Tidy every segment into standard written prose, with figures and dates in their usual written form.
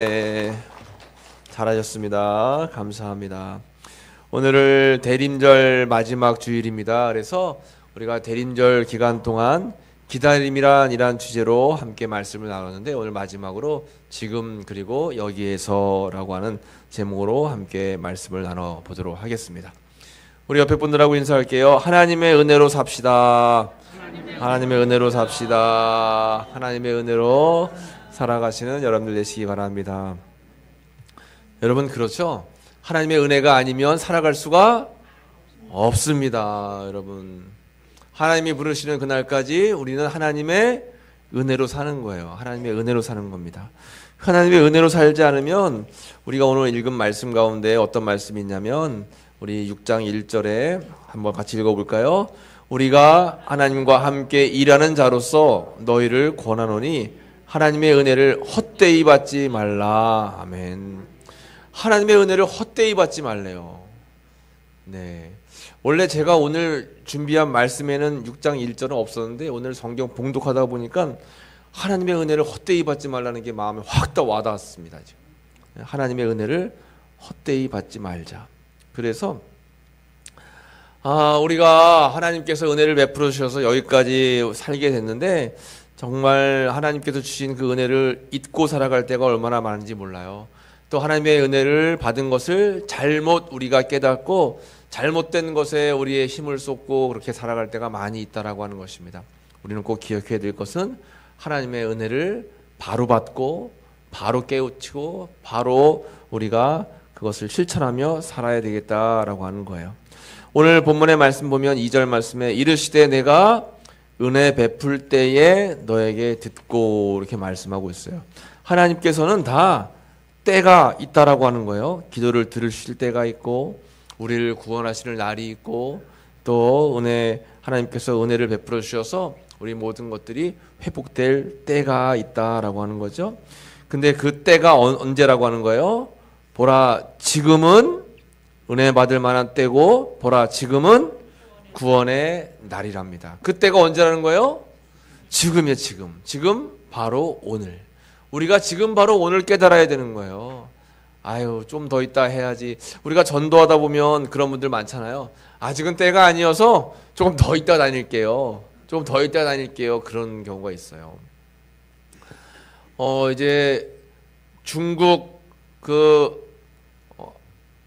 네, 잘하셨습니다. 감사합니다. 오늘을 대림절 마지막 주일입니다. 그래서 우리가 대림절 기간 동안 기다림이란 주제로 함께 말씀을 나눴는데, 오늘 마지막으로 지금 그리고 여기에서라고 하는 제목으로 함께 말씀을 나눠보도록 하겠습니다. 우리 옆에 분들하고 인사할게요. 하나님의 은혜로 삽시다. 하나님의 은혜로 삽시다. 하나님의 은혜로 살아가시는 여러분들 되시기 바랍니다. 여러분, 그렇죠? 하나님의 은혜가 아니면 살아갈 수가 없습니다. 여러분, 하나님이 부르시는 그날까지 우리는 하나님의 은혜로 사는 거예요. 하나님의 은혜로 사는 겁니다. 하나님의 은혜로 살지 않으면, 우리가 오늘 읽은 말씀 가운데 어떤 말씀이 있냐면, 우리 6장 1절에 한번 같이 읽어볼까요? 우리가 하나님과 함께 일하는 자로서 너희를 권하노니 하나님의 은혜를 헛되이 받지 말라. 아멘. 하나님의 은혜를 헛되이 받지 말래요. 네. 원래 제가 오늘 준비한 말씀에는 6장 1절은 없었는데, 오늘 성경 봉독하다 보니까 하나님의 은혜를 헛되이 받지 말라는 게 마음에 확 더 와닿았습니다. 하나님의 은혜를 헛되이 받지 말자. 그래서 우리가 하나님께서 은혜를 베풀어 주셔서 여기까지 살게 됐는데, 정말 하나님께서 주신 그 은혜를 잊고 살아갈 때가 얼마나 많은지 몰라요. 또 하나님의 은혜를 받은 것을 잘못 우리가 깨닫고 잘못된 것에 우리의 힘을 쏟고 그렇게 살아갈 때가 많이 있다라고 하는 것입니다. 우리는 꼭 기억해야 될 것은 하나님의 은혜를 바로 받고 바로 깨우치고 바로 우리가 그것을 실천하며 살아야 되겠다라고 하는 거예요. 오늘 본문의 말씀 보면 2절 말씀에 이르시되 내가 은혜 베풀 때에 너에게 듣고, 이렇게 말씀하고 있어요. 하나님께서는 다 때가 있다라고 하는 거예요. 기도를 들으실 때가 있고, 우리를 구원하시는 날이 있고, 또 하나님께서 은혜를 베풀어 주셔서 우리 모든 것들이 회복될 때가 있다라고 하는 거죠. 근데 그 때가 언제라고 하는 거예요? 보라, 지금은 은혜 받을 만한 때고, 보라, 지금은 구원의 날이랍니다. 그때가 언제라는 거예요? 지금이에요. 지금 바로 오늘. 우리가 지금 바로 오늘 깨달아야 되는 거예요. 좀 더 있다 해야지. 우리가 전도하다 보면 그런 분들 많잖아요. 아직은 때가 아니어서 조금 더 있다 다닐게요. 그런 경우가 있어요. 이제 중국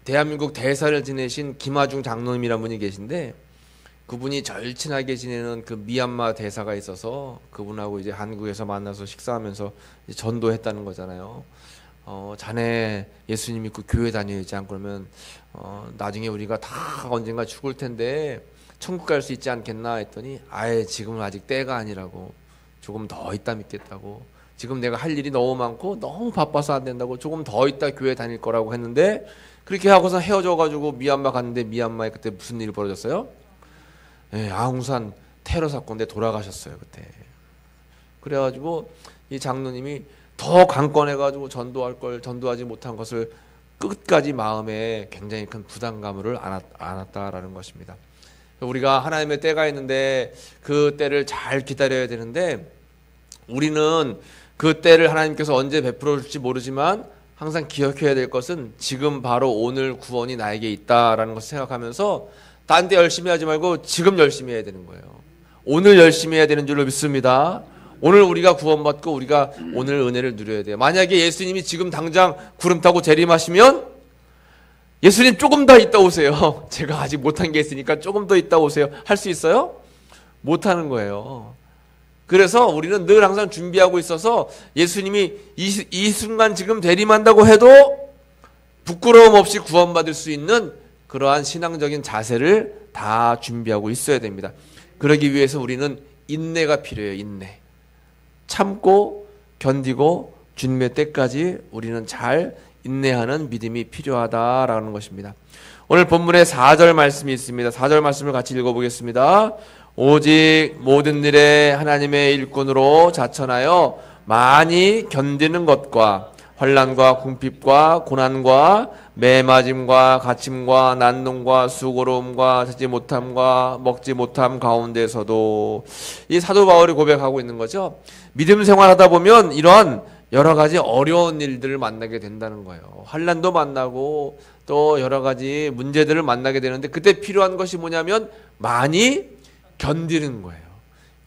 대한민국 대사를 지내신 김하중 장로님이라는 분이 계신데, 그분이 절친하게 지내는 그 미얀마 대사가 있어서 그분하고 이제 한국에서 만나서 식사하면서 이제 전도했다는 거잖아요. 자네 예수님 믿고 교회 다녀야지, 안 그러면 나중에 우리가 다 언젠가 죽을 텐데 천국 갈 수 있지 않겠나 했더니, 지금은 아직 때가 아니라고, 조금 더 있다 믿겠다고, 지금 내가 할 일이 너무 많고 너무 바빠서 안 된다고, 조금 더 있다 교회 다닐 거라고 했는데, 그렇게 하고서 헤어져가지고 미얀마 갔는데, 미얀마에 그때 무슨 일이 벌어졌어요? 아웅산 테러 사건 때 돌아가셨어요, 그때. 그래가지고 이 장로님이 더 강권해가지고 전도하지 못한 것을 끝까지 마음에 굉장히 큰 부담감을 안았다라는 것입니다. 우리가 하나님의 때가 있는데 그 때를 잘 기다려야 되는데, 우리는 그 때를 하나님께서 언제 베풀어 줄지 모르지만 항상 기억해야 될 것은 지금 바로 오늘 구원이 나에게 있다라는 것을 생각하면서 딴 데 열심히 하지 말고 지금 열심히 해야 되는 거예요. 오늘 열심히 해야 되는 줄로 믿습니다. 오늘 우리가 구원받고 우리가 오늘 은혜를 누려야 돼요. 만약에 예수님이 지금 당장 구름 타고 재림하시면, 예수님 조금 더 있다 오세요. 제가 아직 못한 게 있으니까 조금 더 있다 오세요. 할 수 있어요? 못하는 거예요. 그래서 우리는 늘 항상 준비하고 있어서, 예수님이 이 순간 지금 재림한다고 해도 부끄러움 없이 구원받을 수 있는 그러한 신앙적인 자세를 다 준비하고 있어야 됩니다. 그러기 위해서 우리는 인내가 필요해요. 인내. 참고 견디고 주님의 때까지 우리는 잘 인내하는 믿음이 필요하다라는 것입니다. 오늘 본문에 4절 말씀이 있습니다. 4절 말씀을 같이 읽어보겠습니다. 오직 모든 일에 하나님의 일꾼으로 자천하여 많이 견디는 것과 환난과 궁핍과 고난과 매맞음과 갇힘과 난동과 수고로움과 자지 못함과 먹지 못함 가운데서도, 이 사도 바울이 고백하고 있는 거죠. 믿음 생활하다 보면 이러한 여러 가지 어려운 일들을 만나게 된다는 거예요. 환난도 만나고 또 여러 가지 문제들을 만나게 되는데 그때 필요한 것이 뭐냐면 많이 견디는 거예요.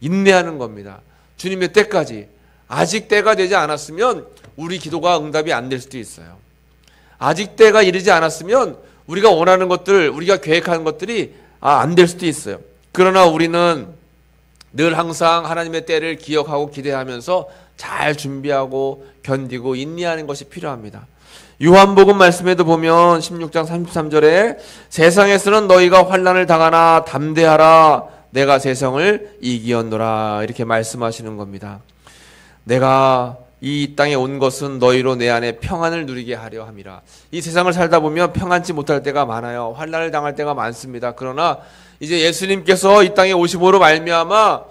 인내하는 겁니다. 주님의 때까지. 아직 때가 되지 않았으면 우리 기도가 응답이 안 될 수도 있어요. 아직 때가 이르지 않았으면 우리가 원하는 것들, 우리가 계획하는 것들이 안 될 수도 있어요. 그러나 우리는 늘 항상 하나님의 때를 기억하고 기대하면서 잘 준비하고 견디고 인내하는 것이 필요합니다. 요한복음 말씀에도 보면 16장 33절에 세상에서는 너희가 환난을 당하나 담대하라 내가 세상을 이기었노라 이렇게 말씀하시는 겁니다. 내가 이 땅에 온 것은 너희로 내 안에 평안을 누리게 하려 함이라. 이 세상을 살다 보면 평안치 못할 때가 많아요. 환난을 당할 때가 많습니다. 그러나 이제 예수님께서 이 땅에 오심으로 말미암아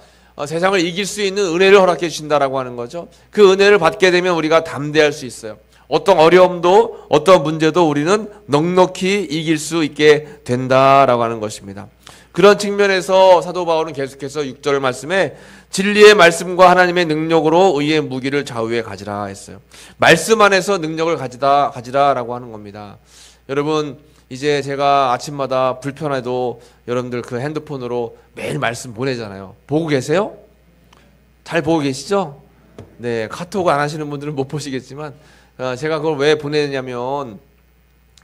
세상을 이길 수 있는 은혜를 허락해 주신다라고 하는 거죠. 그 은혜를 받게 되면 우리가 담대할 수 있어요. 어떤 어려움도 어떤 문제도 우리는 넉넉히 이길 수 있게 된다라고 하는 것입니다. 그런 측면에서 사도 바울은 계속해서 6절 말씀에 진리의 말씀과 하나님의 능력으로 의의 무기를 좌우에 가지라 했어요. 말씀 안에서 능력을 가지라라고 하는 겁니다. 여러분 이제 제가 아침마다 불편해도 여러분들 그 핸드폰으로 매일 말씀 보내잖아요. 보고 계세요? 잘 보고 계시죠? 네, 카톡 안 하시는 분들은 못 보시겠지만 제가 그걸 왜 보내냐면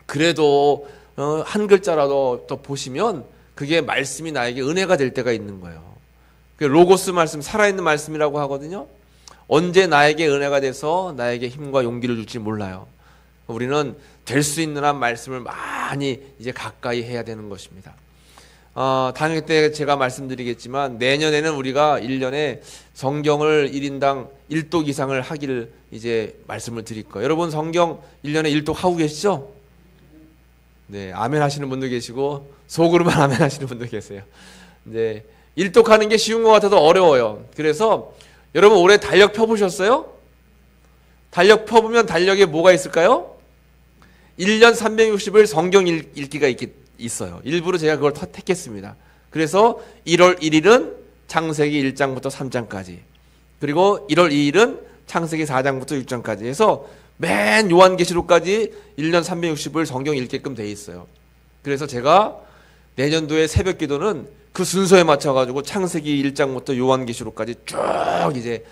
그래도 한 글자라도 또 보시면 그게 말씀이 나에게 은혜가 될 때가 있는 거예요. 로고스 말씀, 살아있는 말씀이라고 하거든요. 언제 나에게 은혜가 돼서 나에게 힘과 용기를 줄지 몰라요. 우리는 될 수 있는 한 말씀을 많이 이제 가까이 해야 되는 것입니다. 단회 때 제가 말씀드리겠지만 내년에는 우리가 1년에 성경을 1인당 1독 이상을 하기를 이제 말씀을 드릴 거예요. 여러분 성경 1년에 1독 하고 계시죠? 네, 아멘 하시는 분도 계시고 속으로만 아멘 하시는 분도 계세요. 네, 1독 하는 게 쉬운 것 같아도 어려워요. 그래서 여러분 올해 달력 펴보셨어요? 달력 펴보면 달력에 뭐가 있을까요? 1년 360일 성경 읽기가 있어요. 일부러 제가 그걸 택했습니다. 그래서 1월 1일은 창세기 1장부터 3장까지 그리고 1월 2일은 창세기 4장부터 6장까지 해서 맨 요한계시록까지 1년 360일 성경 읽게끔 돼 있어요. 그래서 제가 내년도에 새벽 기도는 그 순서에 맞춰가지고 창세기 1장부터 요한계시록까지 쭉 이제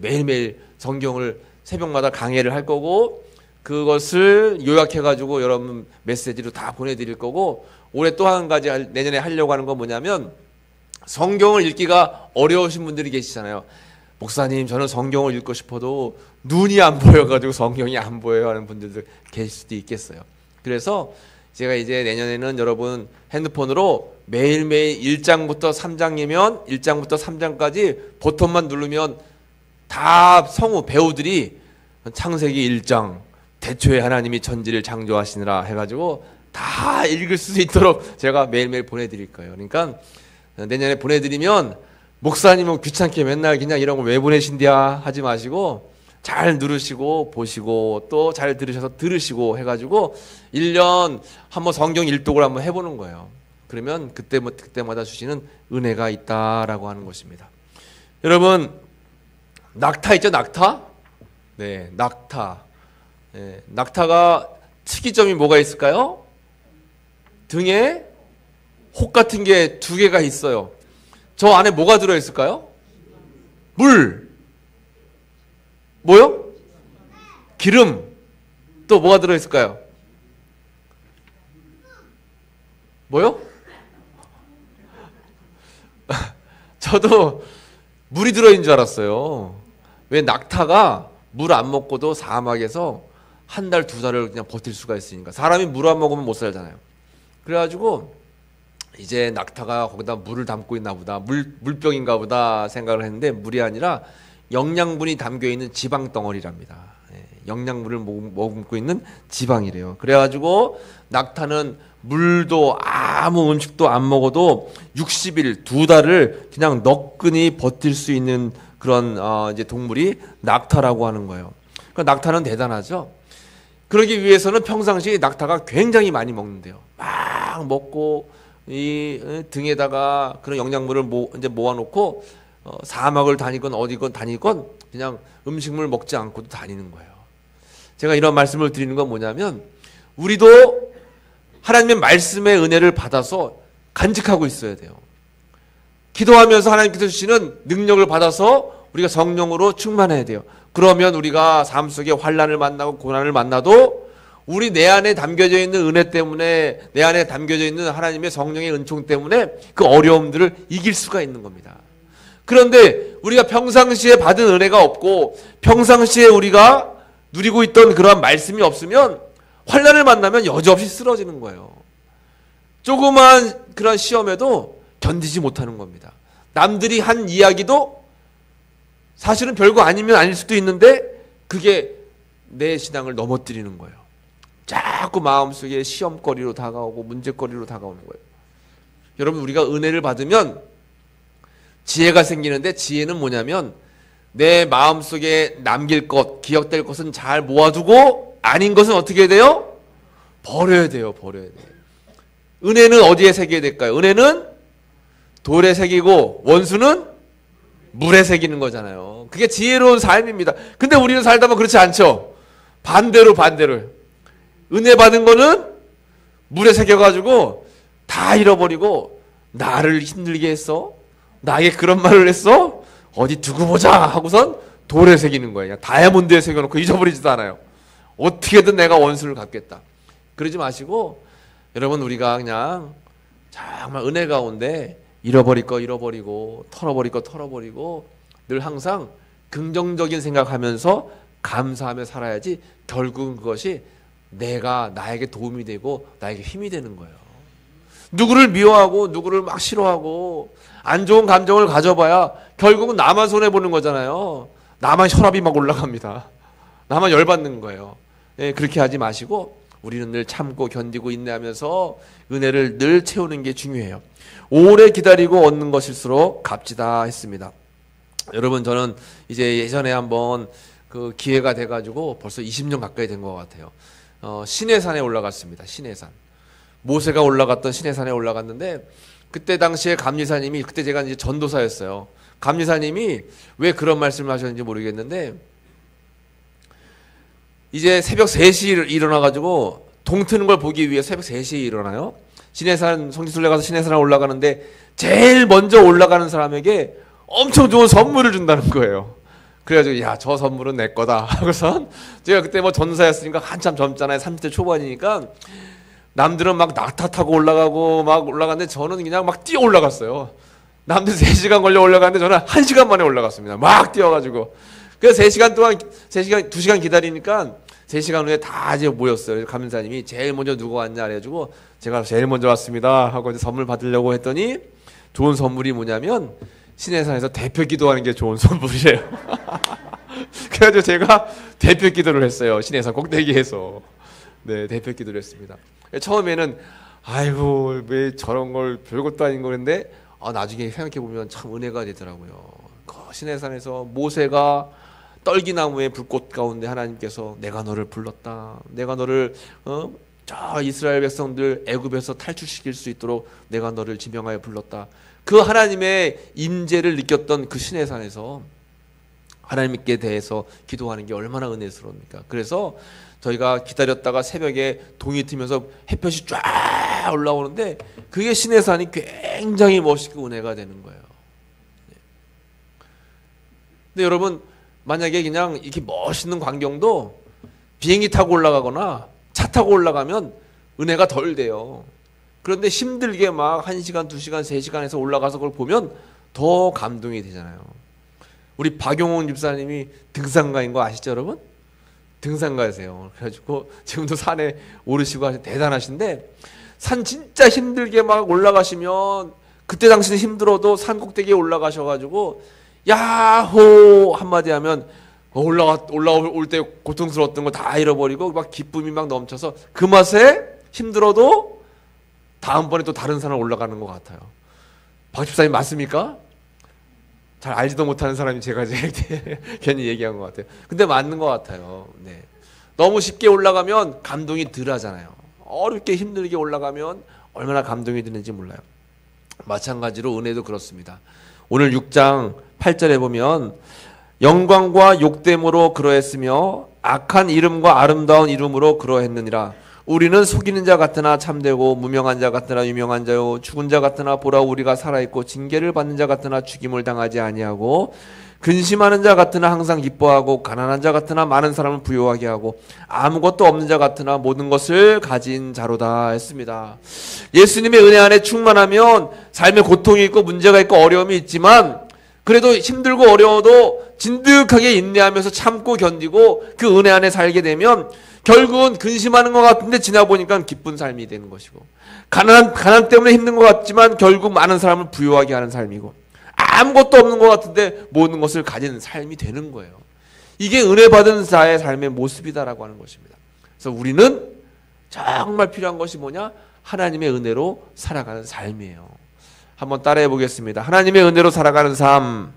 매일매일 성경을 새벽마다 강해를 할 거고 그것을 요약해가지고 여러분 메시지로 다 보내드릴 거고 올해 또 한 가지 내년에 하려고 하는 건 뭐냐면 성경을 읽기가 어려우신 분들이 계시잖아요. 목사님 저는 성경을 읽고 싶어도 눈이 안 보여가지고 성경이 안 보여요 하는 분들도 계실 수도 있겠어요. 그래서 제가 이제 내년에는 여러분 핸드폰으로 매일매일 1장부터 3장이면 1장부터 3장까지 버튼만 누르면 다 성우 배우들이 창세기 1장 대초에 하나님이 천지를 창조하시느라 해가지고 다 읽을 수 있도록 제가 매일매일 보내드릴 거예요. 그러니까 내년에 보내드리면 목사님은 귀찮게 맨날 그냥 이런 거 왜 보내신디야 하지 마시고 잘 누르시고 보시고 또 잘 들으셔서 들으시고 해가지고 1년 한번 성경 일독을 한번 해보는 거예요. 그러면 그때마다 주시는 은혜가 있다라고 하는 것입니다. 여러분 낙타 있죠? 낙타? 네, 낙타. 네, 낙타가 특이점이 뭐가 있을까요? 등에 혹 같은 게 2개가 있어요. 저 안에 뭐가 들어있을까요? 물. 뭐요? 기름. 또 뭐가 들어있을까요? 뭐요? 저도 물이 들어있는 줄 알았어요. 왜 낙타가 물 안 먹고도 사막에서 한 달, 2달을 그냥 버틸 수가 있으니까. 사람이 물 안 먹으면 못 살잖아요. 그래가지고 이제 낙타가 거기다 물을 담고 있나 보다. 물병인가 보다 생각을 했는데 물이 아니라 영양분이 담겨있는 지방 덩어리랍니다. 영양분을 머금고 있는 지방이래요. 그래가지고 낙타는 물도 아무 음식도 안 먹어도 60일, 2달을 그냥 너끈히 버틸 수 있는 그런 이제 동물이 낙타라고 하는 거예요. 그러니까 낙타는 대단하죠. 그러기 위해서는 평상시에 낙타가 굉장히 많이 먹는데요. 막 먹고 이 등에다가 그런 영양분을 이제 모아놓고 사막을 다니건 어디건 다니건 그냥 음식물 먹지 않고도 다니는 거예요. 제가 이런 말씀을 드리는 건 뭐냐면 우리도 하나님의 말씀의 은혜를 받아서 간직하고 있어야 돼요. 기도하면서 하나님께서 주시는 능력을 받아서 우리가 성령으로 충만해야 돼요. 그러면 우리가 삶 속에 환난을 만나고 고난을 만나도 우리 내 안에 담겨져 있는 은혜 때문에, 내 안에 담겨져 있는 하나님의 성령의 은총 때문에 그 어려움들을 이길 수가 있는 겁니다. 그런데 우리가 평상시에 받은 은혜가 없고 평상시에 우리가 누리고 있던 그러한 말씀이 없으면 환난을 만나면 여지없이 쓰러지는 거예요. 조그만 그런 시험에도 견디지 못하는 겁니다. 남들이 한 이야기도 사실은 별거 아니면 아닐 수도 있는데 그게 내 신앙을 넘어뜨리는 거예요. 자꾸 마음속에 시험거리로 다가오고 문제거리로 다가오는 거예요. 여러분, 우리가 은혜를 받으면 지혜가 생기는데, 지혜는 뭐냐면 내 마음속에 남길 것, 기억될 것은 잘 모아두고 아닌 것은 어떻게 해야 돼요? 버려야 돼요. 버려야 돼요. 은혜는 어디에 새겨야 될까요? 은혜는 돌에 새기고 원수는 물에 새기는 거잖아요. 그게 지혜로운 삶입니다. 근데 우리는 살다 보면 그렇지 않죠. 반대로 은혜 받은 거는 물에 새겨가지고 다 잃어버리고, 나를 힘들게 했어? 나에게 그런 말을 했어? 어디 두고 보자 하고선 돌에 새기는 거예요. 다이아몬드에 새겨놓고 잊어버리지도 않아요. 어떻게든 내가 원수를 갚겠다. 그러지 마시고, 여러분, 우리가 그냥 정말 은혜 가운데 잃어버릴 거 잃어버리고 털어버릴 거 털어버리고 늘 항상 긍정적인 생각하면서 감사하며 살아야지 결국은 그것이 나에게 도움이 되고 나에게 힘이 되는 거예요. 누구를 미워하고 누구를 막 싫어하고 안 좋은 감정을 가져봐야 결국은 나만 손해보는 거잖아요. 나만 혈압이 막 올라갑니다. 나만 열받는 거예요. 네, 그렇게 하지 마시고 우리는 늘 참고 견디고 인내하면서 은혜를 늘 채우는 게 중요해요. 오래 기다리고 얻는 것일수록 값지다 했습니다. 여러분, 저는 이제 예전에 한번 그 기회가 돼가지고 벌써 20년 가까이 된 것 같아요. 시내산에 올라갔습니다. 시내산. 모세가 올라갔던 시내산에 올라갔는데, 그때 당시에 감리사님이, 그때 제가 이제 전도사였어요. 감리사님이 왜 그런 말씀을 하셨는지 모르겠는데, 이제 새벽 3시에 일어나가지고 동 트는 걸 보기 위해 새벽 3시에 일어나요. 시내산, 성지순례 가서 시내산에 올라가는데 제일 먼저 올라가는 사람에게 엄청 좋은 선물을 준다는 거예요. 그래가지고 야, 저 선물은 내 거다 하고선, 제가 그때 뭐 전사였으니까 한참 젊잖아요. 30대 초반이니까 남들은 막 낙타 타고 올라가고 막 올라갔는데 저는 그냥 막 뛰어 올라갔어요. 남들 3시간 걸려 올라갔는데 저는 1시간 만에 올라갔습니다. 막 뛰어가지고. 그래서 2시간 기다리니까 3시간 후에 다 이제 모였어요. 감리사님이 제일 먼저 누가 왔냐 그래가지고 제가 제일 먼저 왔습니다 하고 이제 선물 받으려고 했더니, 좋은 선물이 뭐냐면 시내산에서 대표 기도하는 게 좋은 선물이래요. 그래가지고 제가 대표 기도를 했어요. 시내산 꼭대기에서. 네, 대표 기도를 했습니다. 처음에는 아이고 왜 저런 걸 별것도 아닌 거는데, 나중에 생각해보면 참 은혜가 되더라고요. 그 시내산에서 모세가 떨기나무의 불꽃 가운데 하나님께서 내가 너를 불렀다. 내가 너를 저 이스라엘 백성들 애굽에서 탈출시킬 수 있도록 내가 너를 지명하여 불렀다. 그 하나님의 임재를 느꼈던 그 시내산에서 하나님께 대해서 기도하는 게 얼마나 은혜스러웁니까? 그래서 저희가 기다렸다가 새벽에 동이 트면서 햇볕이 쫙 올라오는데 그게 시내산이 굉장히 멋있고 은혜가 되는 거예요. 근데 여러분, 만약에 그냥 이렇게 멋있는 광경도 비행기 타고 올라가거나 차 타고 올라가면 은혜가 덜 돼요. 그런데 힘들게 막 1시간, 2시간, 3시간에서 올라가서 그걸 보면 더 감동이 되잖아요. 우리 박용훈 집사님이 등산가인 거 아시죠, 여러분? 등산가세요. 그래가지고 지금도 산에 오르시고 대단하신데, 산 진짜 힘들게 막 올라가시면 그때 당시는 힘들어도 산 꼭대기에 올라가셔가지고 야호 한마디 하면 올라올 때 고통스러웠던 거 다 잃어버리고 막 기쁨이 막 넘쳐서 그 맛에 힘들어도 다음번에 또 다른 산을 올라가는 것 같아요. 박 집사님 맞습니까? 잘 알지도 못하는 사람이 제가 이제 괜히 얘기한 것 같아요. 근데 맞는 것 같아요. 네. 너무 쉽게 올라가면 감동이 덜 하잖아요. 어렵게 힘들게 올라가면 얼마나 감동이 드는지 몰라요. 마찬가지로 은혜도 그렇습니다. 오늘 6장 8절에 보면 영광과 욕됨으로 그러했으며 악한 이름과 아름다운 이름으로 그러했느니라. 우리는 속이는 자 같으나 참되고 무명한 자 같으나 유명한 자요 죽은 자 같으나 보라 우리가 살아있고 징계를 받는 자 같으나 죽임을 당하지 아니하고 근심하는 자 같으나 항상 기뻐하고 가난한 자 같으나 많은 사람을 부유하게 하고 아무것도 없는 자 같으나 모든 것을 가진 자로다 했습니다. 예수님의 은혜 안에 충만하면 삶에 고통이 있고 문제가 있고 어려움이 있지만 그래도 힘들고 어려워도 진득하게 인내하면서 참고 견디고 그 은혜 안에 살게 되면 결국은 근심하는 것 같은데 지나보니까 기쁜 삶이 되는 것이고 가난 때문에 힘든 것 같지만 결국 많은 사람을 부유하게 하는 삶이고 아무것도 없는 것 같은데 모든 것을 가진 삶이 되는 거예요. 이게 은혜 받은 자의 삶의 모습이다라고 하는 것입니다. 그래서 우리는 정말 필요한 것이 뭐냐? 하나님의 은혜로 살아가는 삶이에요. 한번 따라해 보겠습니다. 하나님의 은혜로 살아가는 삶.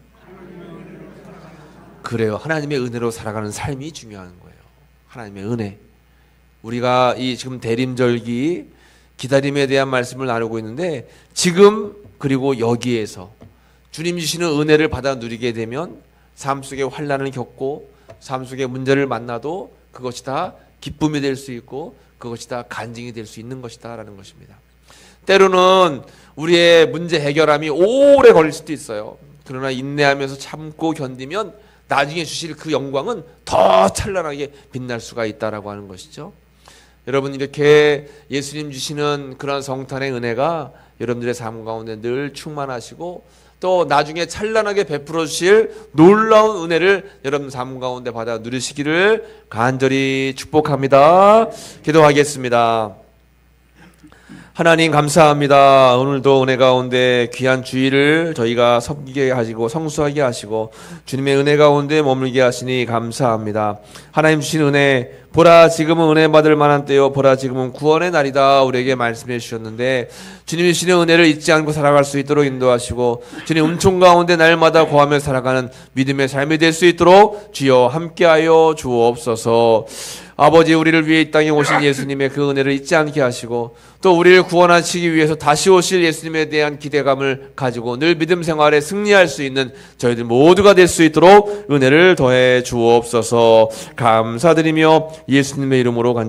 그래요. 하나님의 은혜로 살아가는 삶이 중요한 거예요. 하나님의 은혜. 우리가 이 지금 대림절기 기다림에 대한 말씀을 나누고 있는데 지금 그리고 여기에서 주님 주시는 은혜를 받아 누리게 되면 삶 속에 환난을 겪고 삶 속에 문제를 만나도 그것이 다 기쁨이 될 수 있고 그것이 다 간증이 될 수 있는 것이다 라는 것입니다. 때로는 우리의 문제 해결함이 오래 걸릴 수도 있어요. 그러나 인내하면서 참고 견디면 나중에 주실 그 영광은 더 찬란하게 빛날 수가 있다라고 하는 것이죠. 여러분 이렇게 예수님 주시는 그런 성탄의 은혜가 여러분들의 삶 가운데 늘 충만하시고 또 나중에 찬란하게 베풀어 주실 놀라운 은혜를 여러분 삶 가운데 받아 누리시기를 간절히 축복합니다. 기도하겠습니다. 하나님 감사합니다. 오늘도 은혜 가운데 귀한 주일을 저희가 섬기게 하시고 성수하게 하시고 주님의 은혜 가운데 머물게 하시니 감사합니다. 하나님 주신 은혜 보라 지금은 은혜 받을 만한 때요 보라 지금은 구원의 날이다 우리에게 말씀해 주셨는데 주님이 주시는 은혜를 잊지 않고 살아갈 수 있도록 인도하시고 주님 음총 가운데 날마다 구하며 살아가는 믿음의 삶이 될 수 있도록 주여 함께하여 주옵소서. 아버지 우리를 위해 이 땅에 오신 예수님의 그 은혜를 잊지 않게 하시고 또 우리를 구원하시기 위해서 다시 오실 예수님에 대한 기대감을 가지고 늘 믿음 생활에 승리할 수 있는 저희들 모두가 될 수 있도록 은혜를 더해 주옵소서. 감사드리며 예수님의 이름으로 간절히